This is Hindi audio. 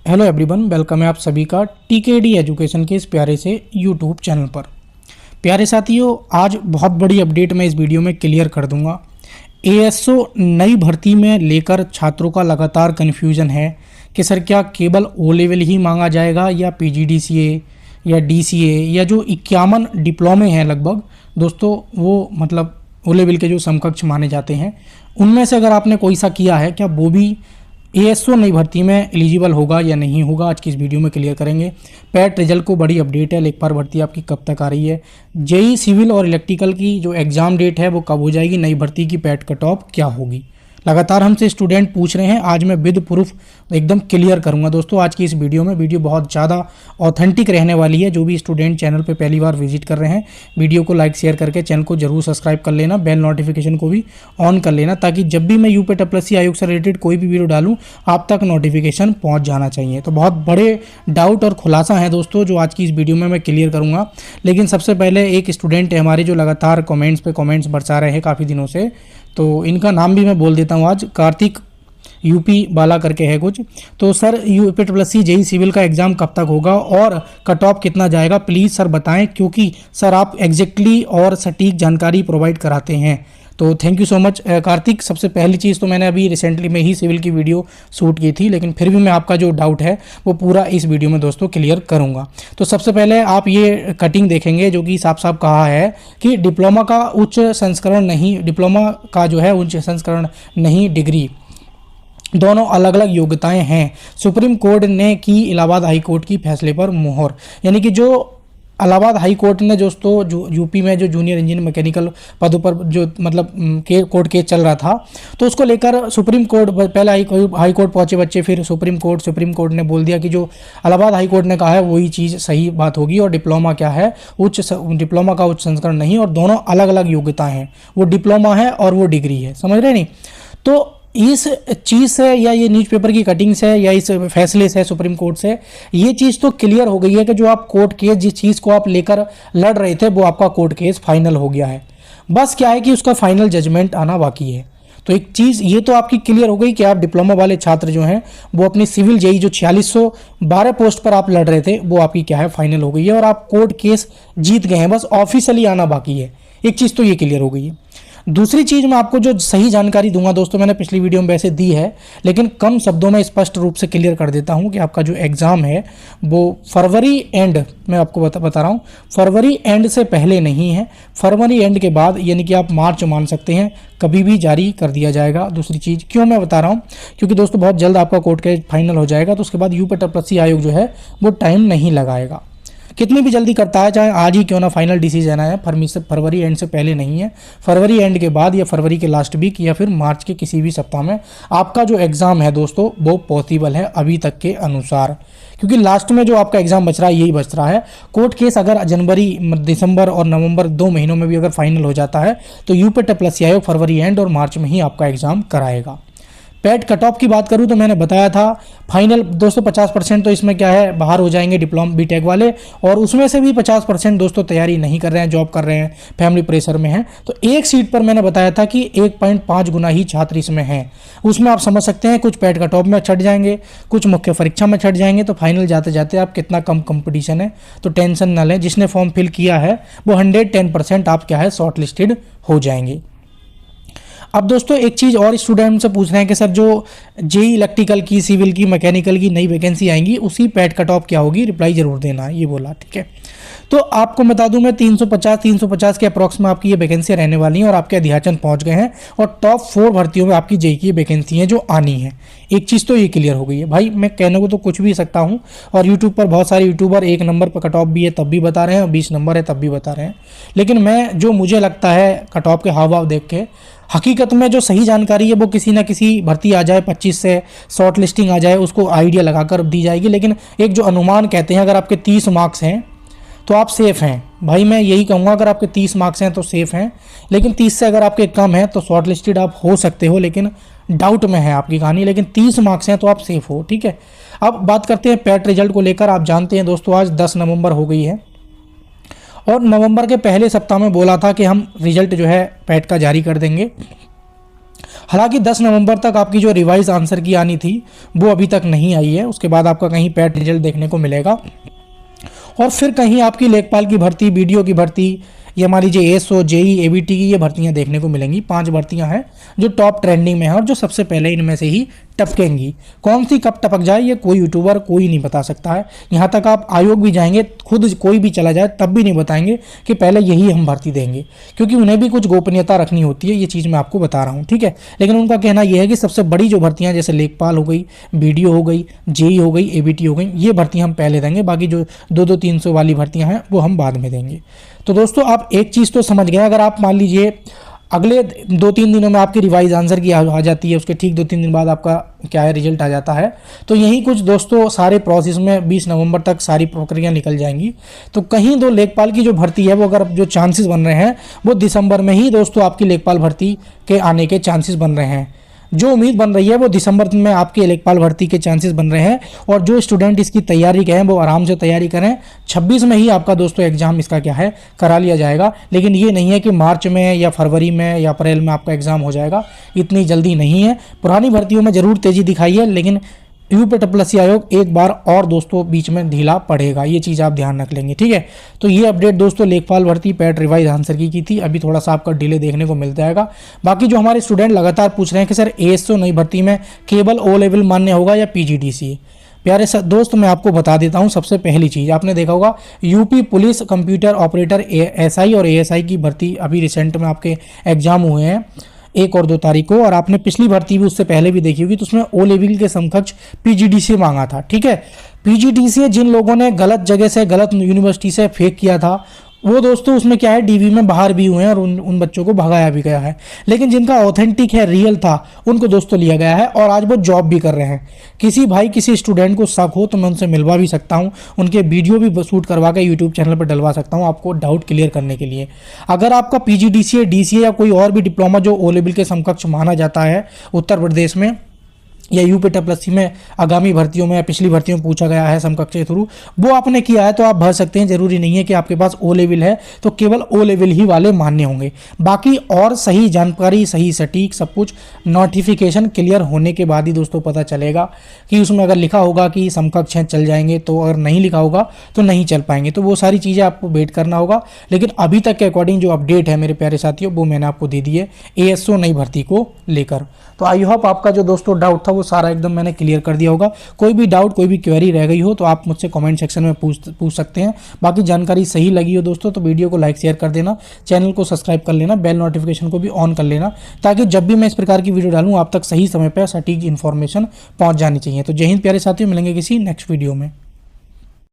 हेलो एवरीवन, वेलकम है आप सभी का टीकेडी एजुकेशन के इस प्यारे से यूट्यूब चैनल पर। प्यारे साथियों, आज बहुत बड़ी अपडेट मैं इस वीडियो में क्लियर कर दूंगा। एएसओ नई भर्ती में लेकर छात्रों का लगातार कन्फ्यूजन है कि सर क्या केवल ओ लेवल ही मांगा जाएगा या पीजीडीसीए या डीसीए या जो 51 डिप्लोमे हैं लगभग दोस्तों, वो मतलब ओ लेवल के जो समकक्ष माने जाते हैं, उनमें से अगर आपने कोई सा किया है क्या वो भी एएसओ नई भर्ती में एलिजिबल होगा या नहीं होगा, आज की इस वीडियो में क्लियर करेंगे। पैट रिजल्ट को बड़ी अपडेट है, लेखपाल भर्ती आपकी कब तक आ रही है, जेई सिविल और इलेक्ट्रिकल की जो एग्ज़ाम डेट है वो कब हो जाएगी, नई भर्ती की पैट कट ऑफ क्या होगी, लगातार हमसे स्टूडेंट पूछ रहे हैं। आज मैं विद प्रूफ एकदम क्लियर करूंगा दोस्तों आज की इस वीडियो में। वीडियो बहुत ज़्यादा ऑथेंटिक रहने वाली है। जो भी स्टूडेंट चैनल पे पहली बार विजिट कर रहे हैं, वीडियो को लाइक शेयर करके चैनल को जरूर सब्सक्राइब कर लेना, बेल नोटिफिकेशन को भी ऑन कर लेना, ताकि जब भी मैं यूपीएससी आयोग से रिलेटेड कोई भी वीडियो डालूँ आप तक नोटिफिकेशन पहुँच जाना चाहिए। तो बहुत बड़े डाउट और खुलासा है दोस्तों जो आज की इस वीडियो में मैं क्लियर करूँगा। लेकिन सबसे पहले एक स्टूडेंट है हमारे जो लगातार कमेंट्स पे कमेंट्स बरसा रहे हैं काफ़ी दिनों से, तो इनका नाम भी मैं बोल देता हूँ आज। कार्तिक यूपी वाला करके है कुछ। तो सर यूपीएससी जेई सिविल का एग्ज़ाम कब तक होगा और कट ऑफ कितना जाएगा, प्लीज़ सर बताएं, क्योंकि सर आप एग्जैक्टली और सटीक जानकारी प्रोवाइड कराते हैं। तो thank you so much Kartik. सबसे पहली चीज़ तो मैंने अभी रिसेंटली में ही सिविल की वीडियो शूट की थी, लेकिन फिर भी मैं आपका जो डाउट है वो पूरा इस वीडियो में दोस्तों क्लियर करूंगा। तो सबसे पहले आप ये कटिंग देखेंगे जो कि साफ साफ कहा है कि डिप्लोमा का उच्च संस्करण नहीं, डिप्लोमा का जो है उच्च संस्करण नहीं, डिग्री दोनों अलग अलग योग्यताएं हैं। सुप्रीम कोर्ट ने की इलाहाबाद हाई कोर्ट की फैसले पर मुहर, यानी कि जो इलाहाबाद हाई कोर्ट ने दोस्तों जो यूपी में जो जूनियर इंजीनियर मैकेनिकल पदों पर जो मतलब कोर्ट केस चल रहा था, तो उसको लेकर सुप्रीम कोर्ट पहले हाई कोर्ट पहुंचे बच्चे, फिर सुप्रीम कोर्ट ने बोल दिया कि जो इलाहाबाद हाई कोर्ट ने कहा है वही चीज़ सही बात होगी, और डिप्लोमा क्या है डिप्लोमा का उच्च संस्करण नहीं, और दोनों अलग अलग योग्यताएँ हैं, वो डिप्लोमा है और वो डिग्री है, समझ रहे नहीं। तो इस चीज़ से या ये न्यूज़पेपर की कटिंग से या इस फैसले से सुप्रीम कोर्ट से ये चीज़ तो क्लियर हो गई है कि जो आप कोर्ट केस जिस चीज़ को आप लेकर लड़ रहे थे वो आपका कोर्ट केस फाइनल हो गया है। बस क्या है कि उसका फाइनल जजमेंट आना बाकी है। तो एक चीज़ ये तो आपकी क्लियर हो गई कि आप डिप्लोमा वाले छात्र जो हैं वो अपनी सिविल जेई जो 4612 पोस्ट पर आप लड़ रहे थे वो आपकी क्या है फाइनल हो गई है, और आप कोर्ट केस जीत गए हैं, बस ऑफिशियली आना बाकी है। एक चीज़ तो ये क्लियर हो गई है। दूसरी चीज़ मैं आपको जो सही जानकारी दूंगा दोस्तों, मैंने पिछली वीडियो में वैसे दी है, लेकिन कम शब्दों में स्पष्ट रूप से क्लियर कर देता हूं कि आपका जो एग्ज़ाम है वो फरवरी एंड, मैं आपको बता रहा हूं, फरवरी एंड से पहले नहीं है, फरवरी एंड के बाद, यानी कि आप मार्च मान सकते हैं, कभी भी जारी कर दिया जाएगा। दूसरी चीज़ क्यों मैं बता रहा हूँ, क्योंकि दोस्तों बहुत जल्द आपका कोर्ट केस फाइनल हो जाएगा, तो उसके बाद यूपीएससी आयोग जो है वो टाइम नहीं लगाएगा, कितनी भी जल्दी करता है, चाहे आज ही क्यों ना फाइनल डिसीजन आया, फरवरी एंड से पहले नहीं है, फरवरी एंड के बाद या फरवरी के लास्ट वीक या फिर मार्च के किसी भी सप्ताह में आपका जो एग्ज़ाम है दोस्तों वो पॉसिबल है अभी तक के अनुसार। क्योंकि लास्ट में जो आपका एग्ज़ाम बच रहा है यही बच रहा है। कोर्ट केस अगर जनवरी, दिसंबर और नवंबर 2 महीनों में भी अगर फाइनल हो जाता है तो यूपीएससी आयोग फरवरी एंड और मार्च में ही आपका एग्ज़ाम कराएगा। पैट कट ऑफ की बात करूं तो मैंने बताया था फाइनल दोस्तों 50% तो इसमें क्या है बाहर हो जाएंगे डिप्लोमा बीटेक वाले, और उसमें से भी 50% दोस्तों तैयारी नहीं कर रहे हैं, जॉब कर रहे हैं, फैमिली प्रेशर में हैं। तो एक सीट पर मैंने बताया था कि 1.5 गुना ही छात्र इसमें हैं। उसमें आप समझ सकते हैं कुछ पैट कट ऑफ में छट जाएंगे, कुछ मुख्य परीक्षा में छट जाएंगे, तो फाइनल जाते जाते आप कितना कम कंपटीशन है। तो टेंशन न लें, जिसने फॉर्म फिल किया है वो 110% आप क्या है शॉर्ट लिस्टेड हो जाएंगे। अब दोस्तों एक चीज़ और स्टूडेंट से पूछ रहे हैं कि सर जो जेई इलेक्ट्रिकल की, सिविल की, मैकेनिकल की नई वैकेंसी आएंगी उसकी पैट कट ऑफ क्या होगी, रिप्लाई जरूर देना है, ये बोला, ठीक है। तो आपको बता दूं मैं 350 के अप्रॉक्स में आपकी ये वैकेंसी रहने वाली हैं, और आपके अध्याचन पहुंच गए हैं, और टॉप 4 भर्तियों में आपकी जेई की वैकेंसी हैं जो आनी है। एक चीज़ तो ये क्लियर हो गई है भाई, मैं कहने को तो कुछ भी सकता हूँ, और यूट्यूब पर बहुत सारे यूट्यूबर 1 नंबर पर कट ऑफ भी है तब भी बता रहे हैं, और 20 नंबर है तब भी बता रहे हैं, लेकिन मैं जो मुझे लगता है कट ऑफ के हाव भाव देख के हकीकत में जो सही जानकारी है वो किसी ना किसी भर्ती आ जाए 25 से शॉर्ट लिस्टिंग आ जाए उसको आइडिया लगाकर दी जाएगी। लेकिन एक जो अनुमान कहते हैं, अगर आपके 30 मार्क्स हैं तो आप सेफ़ हैं भाई, मैं यही कहूँगा, अगर आपके 30 मार्क्स हैं तो सेफ़ हैं, लेकिन 30 से अगर आपके कम है तो शॉर्ट लिस्टेड आप हो सकते हो, लेकिन डाउट में है आपकी कहानी, लेकिन 30 मार्क्स हैं तो आप सेफ़ हो, ठीक है। अब बात करते हैं पैट रिजल्ट को लेकर। आप जानते हैं दोस्तों आज 10 नवंबर हो गई है, और नवंबर के पहले सप्ताह में बोला था कि हम रिजल्ट जो है पैट का जारी कर देंगे। हालांकि 10 नवंबर तक आपकी जो रिवाइज आंसर की आनी थी वो अभी तक नहीं आई है। उसके बाद आपका कहीं पैट रिजल्ट देखने को मिलेगा और फिर कहीं आपकी लेखपाल की भर्ती, बीडीओ की भर्ती, ये मान लीजिए एएसओ, जेई, एबीटी की ये भर्तियां देखने को मिलेंगी। 5 भर्तियां हैं जो टॉप ट्रेंडिंग में है और जो सबसे पहले इनमें से ही टपकेंगी। कौन सी कब टपक जाए ये कोई यूट्यूबर कोई नहीं बता सकता है। यहाँ तक आप आयोग भी जाएंगे, खुद कोई भी चला जाए तब भी नहीं बताएंगे कि पहले यही हम भर्ती देंगे, क्योंकि उन्हें भी कुछ गोपनीयता रखनी होती है। ये चीज़ मैं आपको बता रहा हूँ, ठीक है। लेकिन उनका कहना यह है कि सबसे बड़ी जो भर्तियाँ जैसे लेखपाल हो गई, बीडीओ हो गई, जेई हो गई, एबीटी हो गई, ये भर्तियाँ हम पहले देंगे। बाकी जो 200-300 वाली भर्तियाँ हैं वो हम बाद में देंगे। तो दोस्तों आप एक चीज़ तो समझ गए, अगर आप मान लीजिए अगले 2-3 दिनों में आपकी रिवाइज आंसर की आ जाती है, उसके ठीक 2-3 दिन बाद आपका क्या है रिजल्ट आ जाता है, तो यही कुछ दोस्तों सारे प्रोसेस में 20 नवंबर तक सारी प्रक्रिया निकल जाएंगी। तो कहीं दो लेखपाल की जो भर्ती है वो अगर जो चांसेस बन रहे हैं वो दिसंबर में ही दोस्तों आपकी लेखपाल भर्ती के आने के चांसेस बन रहे हैं। जो उम्मीद बन रही है वो दिसंबर में आपके लेखपाल भर्ती के चांसेस बन रहे हैं। और जो स्टूडेंट इसकी तैयारी के हैं वो आराम से तैयारी करें। 26 में ही आपका दोस्तों एग्जाम इसका क्या है करा लिया जाएगा। लेकिन ये नहीं है कि मार्च में या फरवरी में या अप्रैल में आपका एग्जाम हो जाएगा, इतनी जल्दी नहीं है। पुरानी भर्तियों में जरूर तेजी दिखाई है, लेकिन यूपीएससी आयोग एक बार और दोस्तों बीच में ढीला पड़ेगा, ये चीज़ आप ध्यान रख लेंगे, ठीक है। तो ये अपडेट दोस्तों लेखपाल भर्ती पैट रिवाइज आंसर की थी। अभी थोड़ा सा आपका डिले देखने को मिल जाएगा। बाकी जो हमारे स्टूडेंट लगातार पूछ रहे हैं कि सर एएसओ नई भर्ती में केवल ओ लेवल मान्य होगा या पीजीडीसीए, प्यारे दोस्त मैं आपको बता देता हूं। सबसे पहली चीज़ आपने देखा होगा UP police computer operator SI और एएसआई की भर्ती अभी रिसेंट में आपके एग्जाम हुए हैं 1 और 2 तारीख को, और आपने पिछली भर्ती भी उससे पहले भी देखी होगी, तो उसमें ओ लेवल के समकक्ष पीजीडीसीए मांगा था, ठीक है। पीजीडीसीए जिन लोगों ने गलत जगह से गलत यूनिवर्सिटी से फेक किया था वो दोस्तों उसमें क्या है डीवी में बाहर भी हुए हैं और उन बच्चों को भगाया भी गया है। लेकिन जिनका ऑथेंटिक है, रियल था, उनको दोस्तों लिया गया है और आज वो जॉब भी कर रहे हैं। किसी स्टूडेंट को शक हो तो मैं उनसे मिलवा भी सकता हूं, उनके वीडियो भी शूट करवा के यूट्यूब चैनल पर डलवा सकता हूं आपको डाउट क्लियर करने के लिए। अगर आपका पीजीडीसीए, डीसीए या कोई और भी डिप्लोमा जो ओ लेवल के समकक्ष माना जाता है उत्तर प्रदेश में या यूपीएससी में आगामी भर्तियों में या पिछली भर्तियों में पूछा गया है समकक्ष के थ्रू, वो आपने किया है तो आप भर सकते हैं। जरूरी नहीं है कि आपके पास ओ लेवल है तो केवल ओ लेवल ही वाले मान्य होंगे। बाकी और सही जानकारी, सही सटीक सब कुछ नोटिफिकेशन क्लियर होने के बाद ही दोस्तों पता चलेगा कि उसमें अगर लिखा होगा कि समकक्ष हैं चल जाएंगे, तो अगर नहीं लिखा होगा तो नहीं चल पाएंगे। तो वो सारी चीज़ें आपको वेट करना होगा। लेकिन अभी तक के अकॉर्डिंग जो अपडेट है मेरे प्यारे साथियों वो मैंने आपको दे दी है एएसओ नई भर्ती को लेकर। तो आई होप आपका जो दोस्तों डाउट था वो सारा एकदम मैंने क्लियर कर दिया होगा। कोई भी डाउट, कोई भी क्वेरी रह गई हो तो आप मुझसे कमेंट सेक्शन में पूछ सकते हैं। बाकी जानकारी सही लगी हो दोस्तों तो वीडियो को लाइक शेयर कर देना, चैनल को सब्सक्राइब कर लेना, बेल नोटिफिकेशन को भी ऑन कर लेना, ताकि जब भी मैं इस प्रकार की वीडियो डालूँ आप तक सही समय पर सटीक इन्फॉर्मेशन पहुँच जानी चाहिए। तो जय हिंद प्यारे साथियों, मिलेंगे किसी नेक्स्ट वीडियो में।